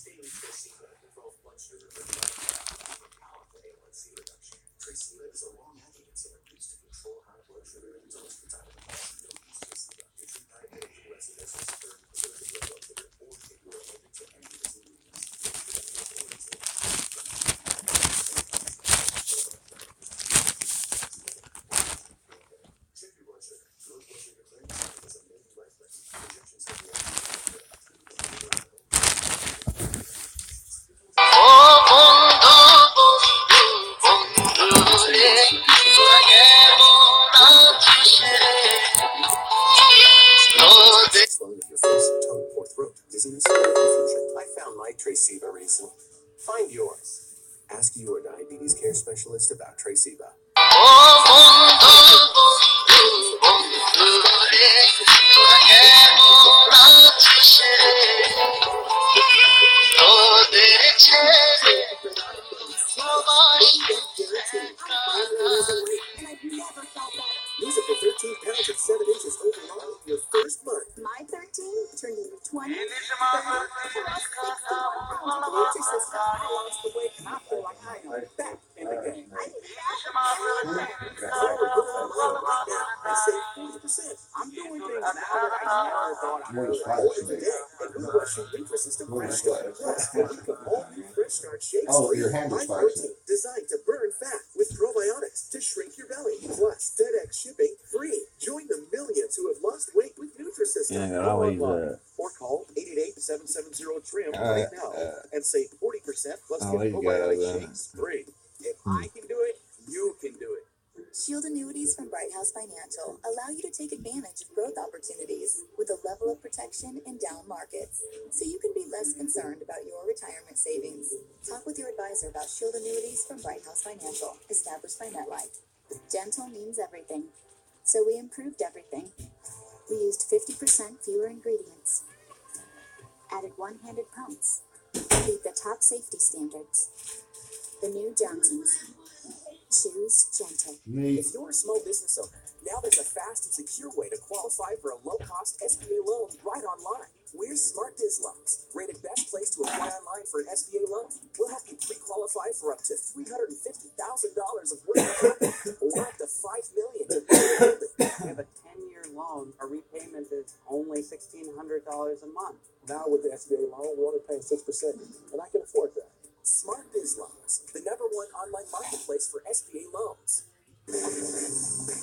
Daily Traceba controls blood sugar for powerful A1C reduction. Traceba is a long-acting insulin used to control high blood sugar until it's retired. Don't use Traceba if you're diabetic, who has a concern of blood sugar, or if you're allergic to any of its ingredients. Check your blood sugar. Low blood sugar clearance is a major life threat. Injections can be swelling of your face, tongue, or throat, dizziness, or confusion. I found my Traceba recently. Find yours. Ask your diabetes care specialist about Traceba. Lose up to 13 pounds and 7 inches overall in your first month. My 13 turned into 20, 30, I lost 61 pounds with Nutrisystem. I lost the weight and I feel like I am back in the game. I need that. Go online right now and save 40%. I'm doing things now that I never thought I would. Order today and we'll rush you Nutrisystem Fresh Start. Plus, a week of all new Fresh Start shakes. Oh, your hand is protein designed to burn fat with probiotics to shrink your belly. Plus, FedEx shipping free. Join the millions who have lost weight with Nutrisystem. Yeah, always Or call 888-770-TRIM right now and save 40% plus get always probiotic shakes free. If I can do it, you can do it. Shield annuities from Bright House Financial allow you to take advantage of growth opportunities with a level of protection in down markets, so you can be less concerned about your retirement savings. Talk with your advisor about Shield annuities from Bright House Financial, established by MetLife. Gentle means everything, so we improved everything. We used 50% fewer ingredients, added one-handed pumps, beat the top safety standards. The new Johnsons. Choose gentle. If you're a small business owner, now there's a fast and secure way to qualify for a low-cost SBA loan right online. We're Smart Biz Loans, rated best place to apply online for an SBA loan. We'll help you pre-qualify for up to $350,000 of working capital, or up to $5 million to pay. We have a 10-year loan. Our repayment is only $1,600 a month. Now with the SBA loan, we're only paying 6%, and I can afford that. Smart Biz Loans, the #1 online marketplace for SBA loans.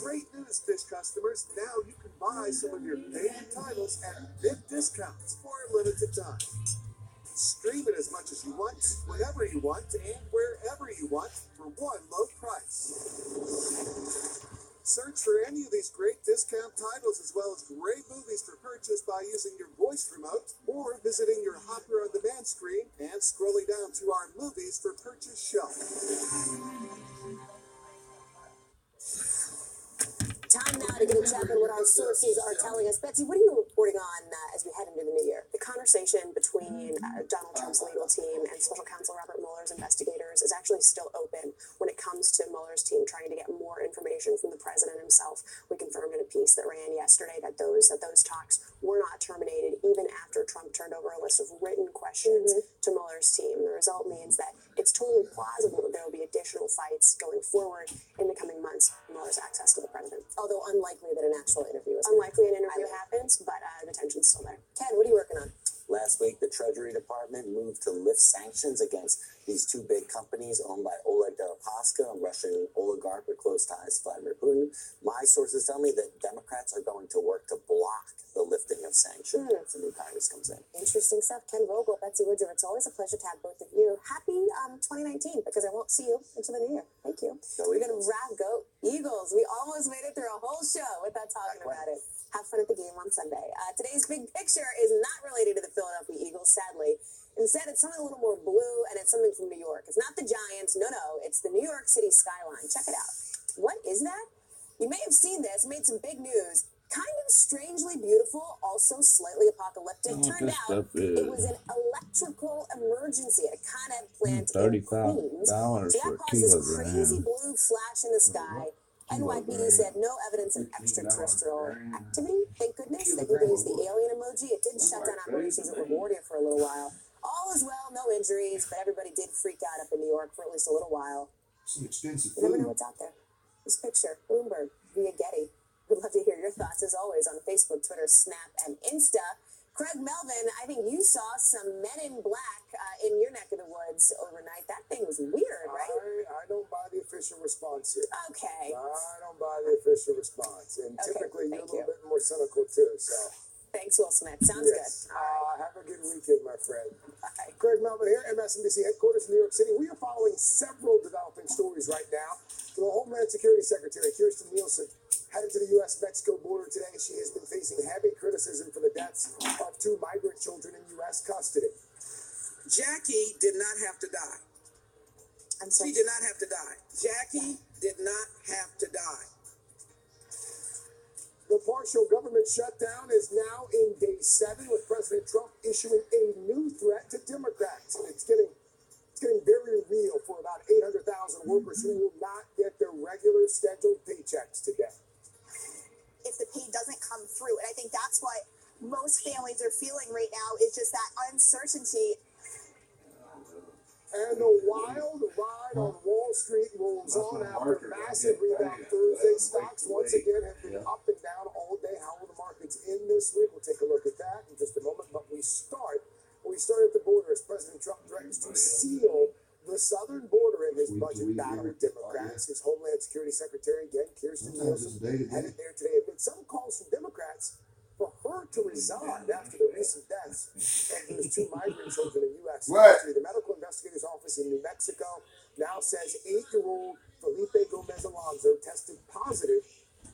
Great news, Fish customers. Now you can buy some of your favorite titles at big discounts for a limited time. Stream it as much as you want, whenever you want, and wherever you want for one low price. Search for any of these great discount titles as well as great movies for purchase by using your voice remote or visiting your Hopper on Demand screen and scrolling down to our movies for purchase shelf. Time now to get a check on what our sources are telling us. Betsy, what are you reporting on as we head into the new year? The conversation between Donald Trump's legal team and special counsel Robert Mueller's investigators is actually still open when it comes to Mueller's team trying to get more information from the president himself. We confirmed in a piece that ran yesterday that those talks were not terminated even after Trump turned over a list of written questions to Mueller's team. The result means that it's totally plausible that there will be additional fights going forward in the coming months. Mueller's access to the president. Although unlikely that an actual interview is happens, but the tension's still there. Ken, what are you working on? Last week, the Treasury Department moved to lift sanctions against these two big companies owned by Oleg Deripaska, a Russian oligarch with close ties to Vladimir Putin. My sources tell me that Democrats are going to work to block the lifting of sanctions if the new Congress comes in. Interesting stuff. Ken Vogel, Betsy Woodruff, it's always a pleasure to have both of you. Happy 2019, because I won't see you until the new year. Thank you. We're going to go Eagles. We almost made it through a whole show without talking about it. Have fun at the game on Sunday. Today's big picture is not related to the Philadelphia Eagles, sadly. Instead, it's something a little more blue, and it's something from New York. It's not the Giants. No, it's the New York City skyline. Check it out. What is that? You may have seen this. It made some big news. Kind of strangely beautiful, also slightly apocalyptic. Turned out it was an electrical emergency at a Con Ed plant in Queens. So that caused this crazy blue flash in the sky. NYPD said no evidence of extraterrestrial activity. Thank goodness. They used the alien emoji. It did shut down operations at LaGuardia for a little while. All is well, no injuries, but everybody did freak out up in New York for at least a little while. Some expensive You never know food. what's out there. This picture, Bloomberg via Getty. We'd love to hear your thoughts as always on Facebook, Twitter, Snap, and Insta. Craig Melvin, I think you saw some men in black in your neck of the woods overnight. That thing was weird, right? I don't buy the official response here. Okay. I don't buy the official response. And Okay, typically you're a thank little you. bit more cynical too. So Thanks, Will Smith. Sounds yes. good. All right. Have a good weekend, my friend. Bye. Craig Melvin here, MSNBC headquarters in New York City. We are following several developing stories right now. The Homeland Security Secretary, Kirstjen Nielsen, headed to the U.S.-Mexico border today. She has been facing heavy criticism for the deaths of 2 migrant children in U.S. custody. Jackie did not have to die. I'm sorry. She did not have to die. Jackie did not have to die. The partial government shutdown is now in day 7, with President Trump issuing a new threat to Democrats. It's getting very real for about 800,000 workers who will not get their regular scheduled paychecks today. If the pay doesn't come through, and I think that's what most families are feeling right now, is just that uncertainty. And the wild ride on Wall Street rolls on after a massive rebound Thursday. Stocks once again have been up and down all day. How will the markets end this week? We'll take a look at that in just a moment. But we start at the border as President Trump threatens to seal the southern border in his budget battle with Democrats. His Homeland Security Secretary, again, Kirstjen Nielsen, headed there today amid some calls from Democrats for her to resign after the recent deaths of those 2 migrant children in U.S. history. The Medical Investigators Office in New Mexico now says 8-year-old Felipe Gomez Alonso tested positive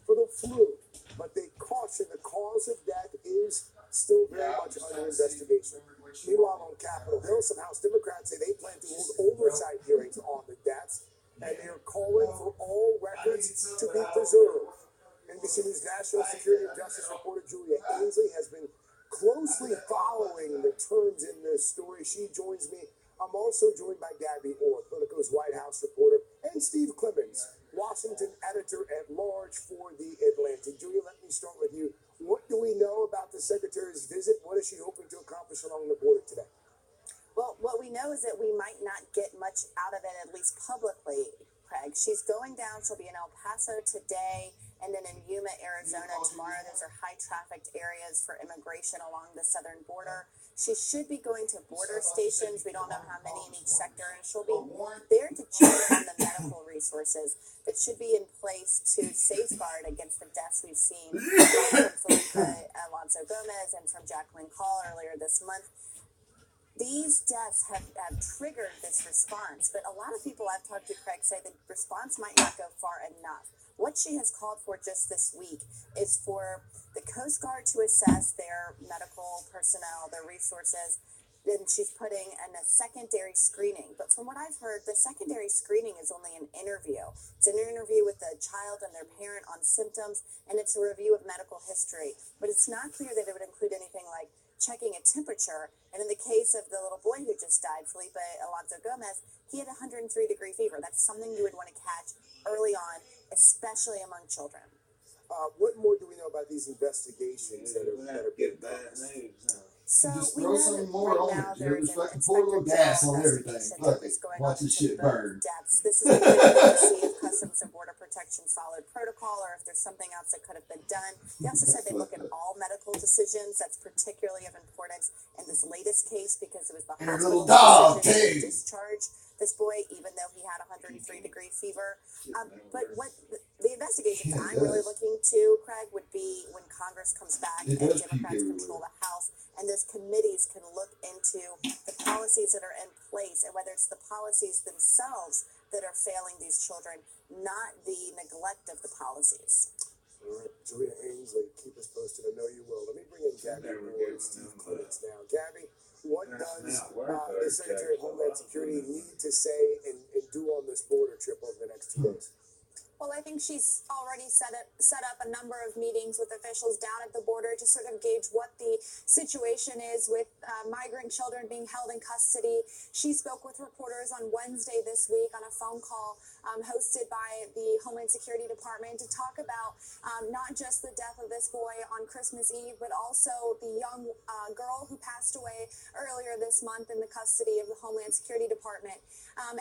for the flu, but they caution the cause of death is still very much under investigation. Meanwhile, on Capitol Hill, some House Democrats say they plan to hold oversight hearings on the deaths, and they are calling for all records to be preserved. NBC News national security and justice reporter Julia Ainsley has been closely following the turns in this story. She joins me. I'm also joined by Gabby Orr, Politico's White House reporter, and Steve Clemens, Washington editor-at-large for The Atlantic. Julia, let me start with you. What do we know about the Secretary's visit? What is she hoping to accomplish along the border today? Well, what we know is that we might not get much out of it, at least publicly, Craig. She's going down. She'll be in El Paso today, and then in Yuma, Arizona tomorrow. Those are high-trafficked areas for immigration along the southern border. She should be going to border stations. We don't know how many in each sector, and she'll be there to check on the medical resources that should be in place to safeguard against the deaths we've seen from Felipe Alonso Gomez and from Jacqueline Call earlier this month. These deaths have triggered this response, but a lot of people I've talked to, Craig, say the response might not go far enough. What she has called for just this week is for the Coast Guard to assess their medical personnel, their resources. Then she's putting in a secondary screening. But from what I've heard, the secondary screening is only an interview. It's an interview with the child and their parent on symptoms, and it's a review of medical history. But it's not clear that it would include anything like checking a temperature. And in the case of the little boy who just died, Felipe Alonso Gomez, he had 103-degree fever. That's something you would want to catch early on, especially among children. What more do we know about these investigations that are being done? So Just we throw know some that more right on now it. there is Just an fucking pour a little inspector gas general on everything. investigation Fuck that is it. going Watch on this into shit both burn. deaths. This is going to see if Customs and Border Protection followed protocol or if there's something else that could have been done. They also said they look at all medical decisions. That's particularly of importance in this latest case because it was the And her hospital's little dog, decision to too. discharge this boy, even though he had 103-degree fever. But what the investigations Yeah, I'm it really does. looking to, Craig, would be when Congress comes back It and does puke Democrats everywhere. control the House, and those committees can look into the policies that are in place and whether it's the policies themselves that are failing these children, not the neglect of the policies. All right, Julia Ainsley, keep us posted. I know you will. Let me bring in Gabby Orr and Steve Clemens now. Gabby, what does the Secretary of Homeland Security need to say and do on this border trip over the next 2 days? Well, I think think she's already set up a number of meetings with officials down at the border to sort of gauge what the situation is with migrant children being held in custody. She spoke with reporters on Wednesday this week on a phone call hosted by the Homeland Security Department to talk about not just the death of this boy on Christmas Eve, but also the young girl who passed away earlier this month in the custody of the Homeland Security Department,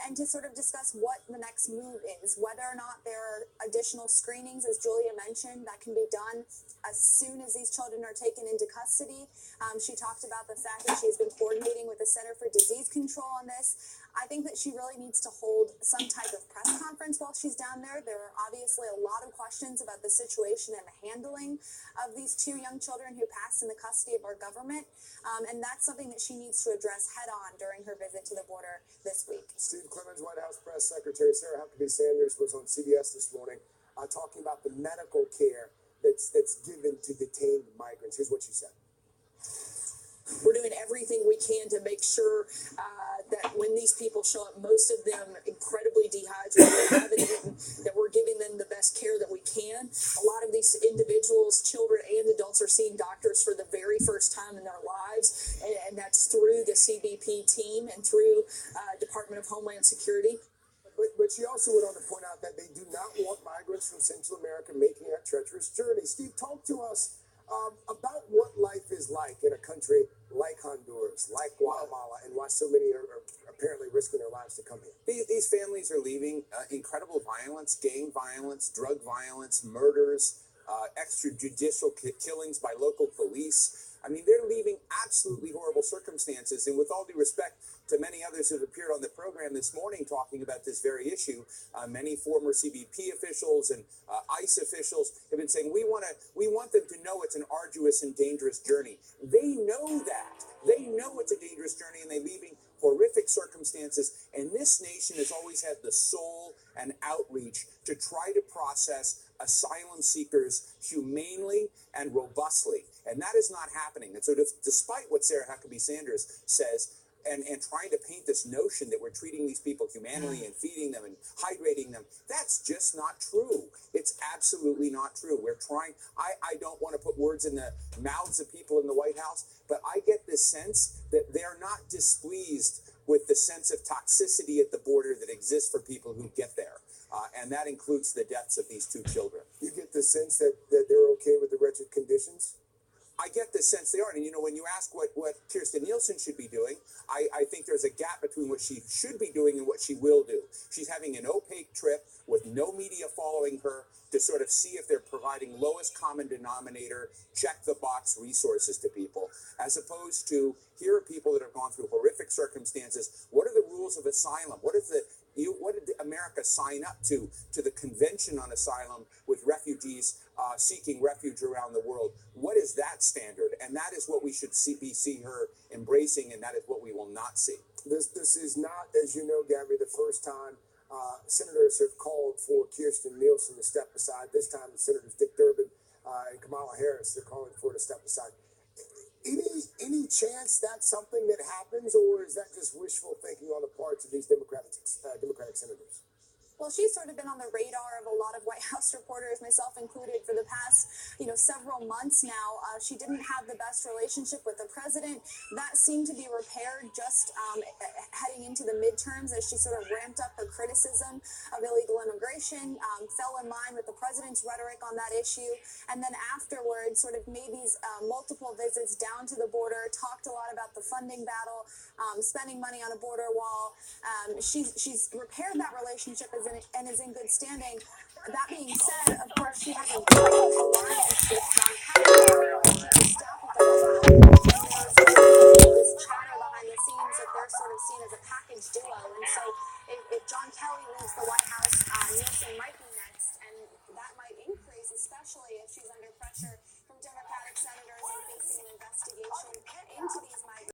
and to sort of discuss what the next move is, whether or not there are additional screenings, as Julia mentioned, that can be done as soon as these children are taken into custody. She talked about the fact that she's been coordinating with the Center for Disease Control on this. I think that she really needs to hold some type of press conference while she's down there. There are obviously a lot of questions about the situation and the handling of these two young children who passed in the custody of our government. And that's something that she needs to address head on during her visit to the border this week. Steve Clemons, White House Press Secretary Sarah Huckabee Sanders was on CBS this morning talking about the medical care that's given to detained migrants. Here's what she said. We're doing everything we can to make sure that when these people show up, most of them incredibly dehydrated, haven't eaten, that we're giving them the best care that we can. A lot of these individuals, children and adults, are seeing doctors for the very first time in their lives, and that's through the CBP team and through Department of Homeland Security. But she also went on to point out that they do not want migrants from Central America making that treacherous journey. Steve, talk to us about what life is like in a country like Honduras, like Guatemala, and why so many are apparently risking their lives to come here. These families are leaving incredible violence, gang violence, drug violence, murders, extrajudicial killings by local police. I mean, they're leaving absolutely horrible circumstances. And with all due respect to many others who have appeared on the program this morning talking about this very issue, many former CBP officials and ICE officials have been saying, we want them to know it's an arduous and dangerous journey. They know that. They know it's a dangerous journey, and they're leaving horrific circumstances. And this nation has always had the soul and outreach to try to process asylum seekers humanely and robustly. And that is not happening. And so despite what Sarah Huckabee Sanders says, and trying to paint this notion that we're treating these people humanely and feeding them and hydrating them, that's just not true. It's absolutely not true. We're trying, I don't want to put words in the mouths of people in the White House, but I get this sense that they're not displeased with the sense of toxicity at the border that exists for people who get there. And that includes the deaths of these two children. You get the sense that they're okay with the wretched conditions? I get the sense they are. And, you know, when you ask what Kirstjen Nielsen should be doing, I think there's a gap between what she should be doing and what she will do. She's having an opaque trip with no media following her to sort of see if they're providing lowest common denominator, check the box resources to people, as opposed to here are people that have gone through horrific circumstances. What are the rules of asylum? What did America sign up to the Convention on Asylum with refugees seeking refuge around the world? What is that standard? And that is what we should see her embracing, and that is what we will not see. This is not, as you know, Gabby, the first time senators have called for Kirstjen Nielsen to step aside. This time, Senators Dick Durbin and Kamala Harris, they're calling for her to step aside. Any chance that's something that happens, or is that just wishful thinking on the parts of these Democratic senators? Well, she's sort of been on the radar of a lot of White House reporters, myself included, for the past, several months now. She didn't have the best relationship with the president. That seemed to be repaired just heading into the midterms as she sort of ramped up her criticism of illegal immigration, fell in line with the president's rhetoric on that issue, and then afterwards sort of made these multiple visits down to the border, talked a lot about the funding battle, spending money on a border wall. She's repaired that relationship and is in good standing. That being said, of course, she has a great alliance with John Kelly, the staff of the White House. There's this chatter behind the scenes that they're sort of seen as a package duo. And so if John Kelly leaves the White House, Nielsen might